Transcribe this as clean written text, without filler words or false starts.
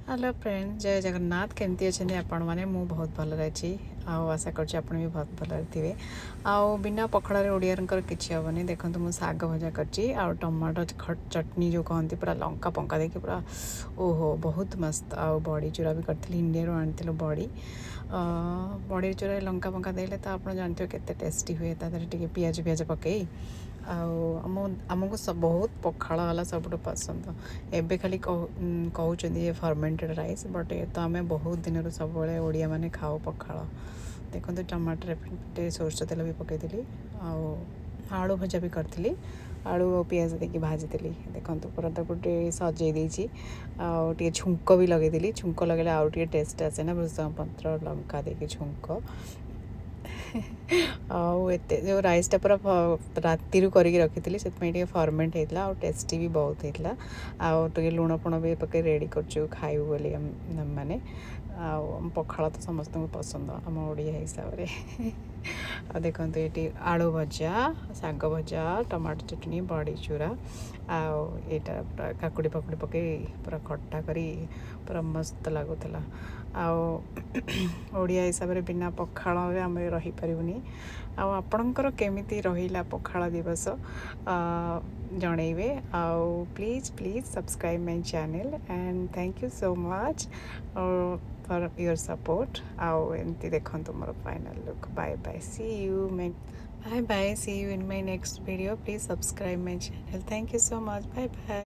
Hello friend जय जगन्नाथ केमती अच्छे आपण मैंने मु बहुत भल रही आशा कर भी बहुत भल थे आउ बिना पखाड़े ओडियार किसी हेनी देखो मुझे साग भजा कर टमाटो चटनी जो कहती पूरा लंका पंका देखिए पूरा ओहो बहुत मस्त आउ बड़ी चूरा भी करी इंडिया आनी बड़ी बड़ी चूरा लंका पंका देले तो आप जानते के टेस्टी हुए तादर पियाज पियाज पकई आमको सब बहुत पखाड़ वाला सब पसंद एबे खाली कहते ये फर्मेंटेड राइस बट ये तो आम बहुत दिन सब ओडिया माने खाओ पखाड़ देखो टमाटर सोरष तेल भी पकईली आलू भजा भी करी आलू और पियाज देकी भाजी देखो पूरा गोटे सजे देती आगे छुंक भी लगेदी छुंक लगे आउ टे टेस्ट आसे ना भृषंग पत्र लंका देकी छुंक आते जो राइसटा पूरा राति करके रखी से फर्मेंट होता आ टेस्टी भी बहुत होता आगे लुण फुण भी पकई रेडी कर खाइबू बोली मैंने पखाड़ तो समस्त को पसंद आम ओडिया हिसाब से आ देखो ये आलू भजा साग भजा टमाटो चटनी बड़ी चूरा आटा पूरा काकुड़ी फाकुड़ी पकई पूरा खट्टा करी पूरा मस्त लगुला ओडिया हिसाब से बिना पखाड़ आम रही पारूनी आपणकर केमिति रहिला पखाळ दिवस जनइबे please please subscribe my channel and thank you so much for your support एमती देखो मोर final look bye bye see you in my next video please subscribe my channel thank you so much bye bye.